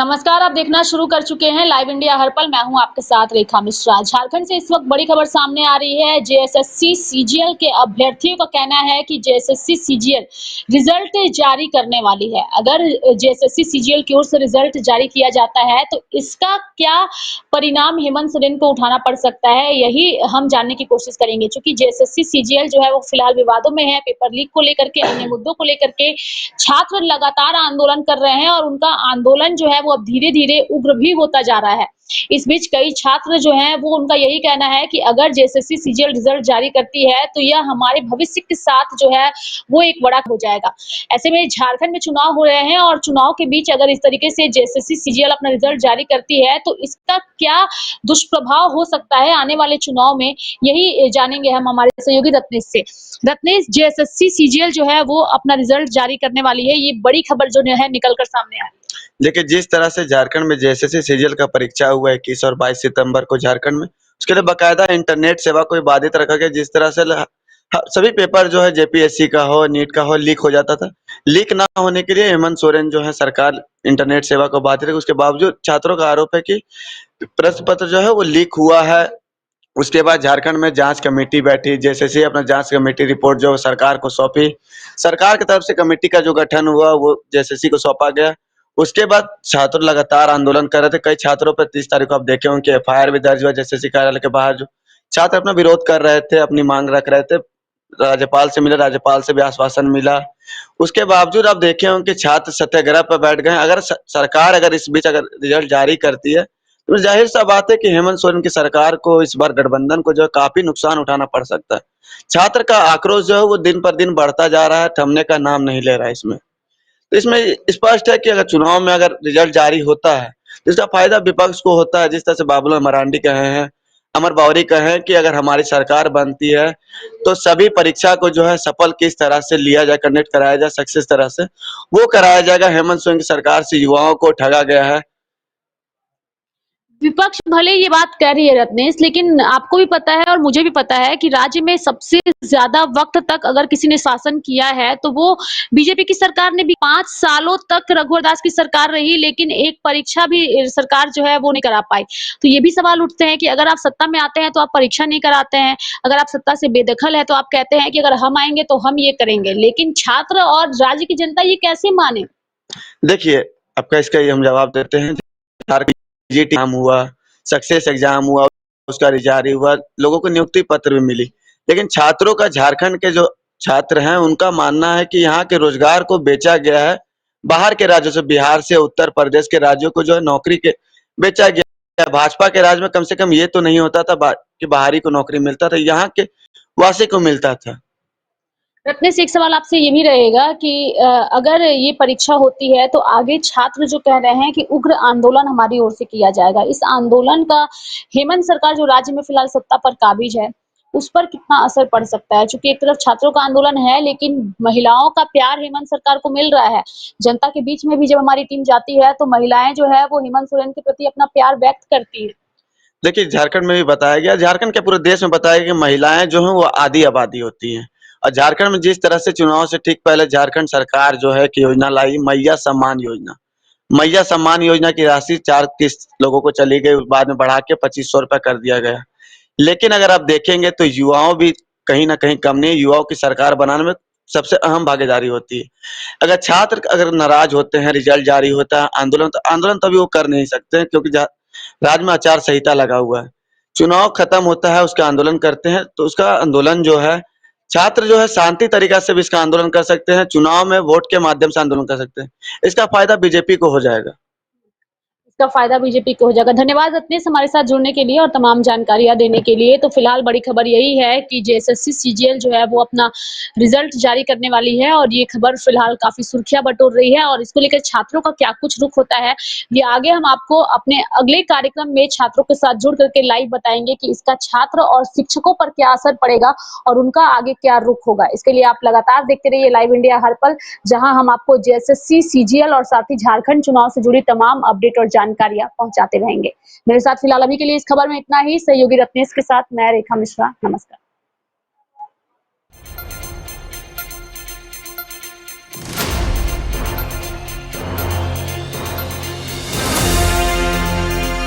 नमस्कार, आप देखना शुरू कर चुके हैं लाइव इंडिया हर पल। मैं हूं आपके साथ रेखा मिश्रा। झारखंड से इस वक्त बड़ी खबर सामने आ रही है। जेएसएससी सीजीएल के अभ्यर्थियों का कहना है कि जेएसएससी सीजीएल रिजल्ट जारी करने वाली है। अगर जेएसएससी सीजीएल की ओर से रिजल्ट जारी किया जाता है तो इसका क्या परिणाम हेमंत सोरेन को उठाना पड़ सकता है, यही हम जानने की कोशिश करेंगे। चूंकि जेएसएससी सीजीएल जो है वो फिलहाल विवादों में है। पेपर लीक को लेकर के, अन्य मुद्दों को लेकर के छात्र लगातार आंदोलन कर रहे हैं और उनका आंदोलन जो है वो अब धीरे-धीरे उग्र भी होता जा रहा है। इस बीच कई छात्र जो हैं वो उनका यही कहना है कि अगर जेएसएससी सीजीएल रिजल्ट जारी करती है तो यह हमारे भविष्य के साथ जो है वो एक बड़ा हो जाएगा। ऐसे में झारखंड में चुनाव हो रहे हैं और चुनाव के बीच अगर इस तरीके से जेएसएससी सीजीएल अपना रिजल्ट जारी करती है तो इसका क्या दुष्प्रभाव हो सकता है आने वाले चुनाव में, यही जानेंगे हम हमारे सहयोगी रत्नेश से। रत्नेश, जेएसएससी सीजीएल जो है वो अपना रिजल्ट जारी करने वाली है, ये बड़ी खबर जो है निकल कर सामने आ रही है। देखिए, जिस तरह से झारखंड में जेएसएससी सीजीएल का परीक्षा हुआ 21 और 22 सितंबर को झारखंड में, उसके लिए बकायदा इंटरनेट सेवा को बाधित रखा गया। जिस तरह से सभी पेपर जो है जेपीएससी का हो, नीट का हो, लीक हो जाता था। लीक ना होने के लिए हेमंत सोरेन जो है सरकार इंटरनेट सेवा को बाधित रखी। उसके बावजूद छात्रों का आरोप है कि प्रश्न पत्र जो है वो लीक हुआ है। उसके बाद झारखंड में जांच कमेटी बैठी, जेएसएससी अपना जांच कमेटी रिपोर्ट जो सरकार को सौंपी। सरकार की तरफ से कमेटी का जो गठन हुआ वो जेएसएससी को सौंपा गया। उसके बाद छात्र लगातार आंदोलन कर रहे थे। कई छात्रों पर 30 तारीख को आप देखे होंगे एफआईआर भी दर्ज हुआ जेएसएससी कार्यालय के बाहर। जो छात्र अपना विरोध कर रहे थे, अपनी मांग रख रहे थे, राज्यपाल से मिले, राज्यपाल से भी आश्वासन मिला। उसके बावजूद आप देखे होंगे कि छात्र सत्याग्रह पर बैठ गए। अगर सरकार अगर इस बीच अगर रिजल्ट जारी करती है तो जाहिर सा बात है कि हेमंत सोरेन की सरकार को इस बार गठबंधन को जो है काफी नुकसान उठाना पड़ सकता है। छात्र का आक्रोश जो है वो दिन पर दिन बढ़ता जा रहा है, थमने का नाम नहीं ले रहा है इसमें। तो इसमें स्पष्ट है कि अगर चुनाव में अगर रिजल्ट जारी होता है तो इसका फायदा विपक्ष को होता है। जिस तरह से बाबूलाल मरांडी कहे हैं, अमर बावरी कहे हैं कि अगर हमारी सरकार बनती है तो सभी परीक्षा को जो है सफल किस तरह से लिया जाए, कंडक्ट कराया जाए, सक्सेस तरह से वो कराया जाएगा। हेमंत सोरेन की सरकार से युवाओं को ठगा गया है। विपक्ष भले ये बात कह रही है रत्नेश, लेकिन आपको भी पता है और मुझे भी पता है कि राज्य में सबसे ज्यादा वक्त तक अगर किसी ने शासन किया है तो वो बीजेपी की सरकार ने भी। 5 सालों तक रघुवर दास की सरकार रही, लेकिन एक परीक्षा भी सरकार जो है वो नहीं करा पाई। तो ये भी सवाल उठते हैं कि अगर आप सत्ता में आते हैं तो आप परीक्षा नहीं कराते हैं, अगर आप सत्ता से बेदखल है तो आप कहते हैं कि अगर हम आएंगे तो हम ये करेंगे, लेकिन छात्र और राज्य की जनता ये कैसे माने? देखिए, आपका इसका ये हम जवाब देते हैं। जीटी एग्जाम हुआ, सक्सेस एग्जाम हुआ, उसका रिजल्ट हुआ, लोगों को नियुक्ति पत्र भी मिली। लेकिन छात्रों का, झारखंड के जो छात्र हैं उनका मानना है कि यहाँ के रोजगार को बेचा गया है। बाहर के राज्यों से, बिहार से, उत्तर प्रदेश के राज्यों को जो है नौकरी के बेचा गया है। भाजपा के राज में कम से कम ये तो नहीं होता था कि बाहरी को नौकरी मिलता था, यहाँ के वासी को मिलता था। रत्नेश, एक सवाल आपसे ये भी रहेगा कि अगर ये परीक्षा होती है तो आगे छात्र जो कह रहे हैं कि उग्र आंदोलन हमारी ओर से किया जाएगा, इस आंदोलन का हेमंत सरकार जो राज्य में फिलहाल सत्ता पर काबिज है उस पर कितना असर पड़ सकता है? क्योंकि एक तरफ छात्रों का आंदोलन है, लेकिन महिलाओं का प्यार हेमंत सरकार को मिल रहा है। जनता के बीच में भी जब हमारी टीम जाती है तो महिलाएं जो है वो हेमंत सोरेन के प्रति अपना प्यार व्यक्त करती है। देखिए, झारखंड में भी बताया गया, झारखंड के पूरे देश में बताया गया कि महिलाएं जो हैं वो आधी आबादी होती हैं। और झारखंड में जिस तरह से चुनाव से ठीक पहले झारखंड सरकार जो है कि योजना लाई, मैया सम्मान योजना। मैया सम्मान योजना की राशि 4 किस्त लोगों को चली गई, बाद में बढ़ा के 2500 रुपए कर दिया गया। लेकिन अगर आप देखेंगे तो युवाओं भी कहीं ना कहीं कम नहीं, युवाओं की सरकार बनाने में सबसे अहम भागीदारी होती है। अगर छात्र अगर नाराज होते हैं, रिजल्ट जारी होता है, आंदोलन तभी वो कर नहीं सकते हैं, क्योंकि राज्य में आचार संहिता लगा हुआ है। चुनाव खत्म होता है, उसका आंदोलन करते हैं, तो उसका आंदोलन जो है छात्र जो है शांति तरीका से भी इसका आंदोलन कर सकते हैं। चुनाव में वोट के माध्यम से आंदोलन कर सकते हैं। इसका फायदा बीजेपी को हो जाएगा। इसका फायदा बीजेपी को हो जाएगा। धन्यवाद रत्नेश हमारे साथ जुड़ने के लिए और तमाम जानकारियां देने के लिए। तो फिलहाल बड़ी खबर यही है कि जेएसएससी सीजीएल जो है वो अपना रिजल्ट जारी करने वाली है और ये खबर फिलहाल काफी सुर्खियां बटोर रही है और इसको लेकर छात्रों का क्या कुछ रुख होता है ये आगे हम आपको अपने अगले कार्यक्रम में छात्रों के साथ जुड़ करके लाइव बताएंगे कि इसका छात्र और शिक्षकों पर क्या असर पड़ेगा और उनका आगे क्या रुख होगा। इसके लिए आप लगातार देखते रहिए लाइव इंडिया हर पल, जहां हम आपको जेएसएससी सीजीएल और साथ ही झारखंड चुनाव से जुड़ी तमाम अपडेट और जानकारियां पहुंचाते रहेंगे। मेरे साथ फिलहाल अभी के लिए इस खबर में इतना ही। सहयोगी रत्नेश के साथ मैं रेखा मिश्रा। नमस्कार।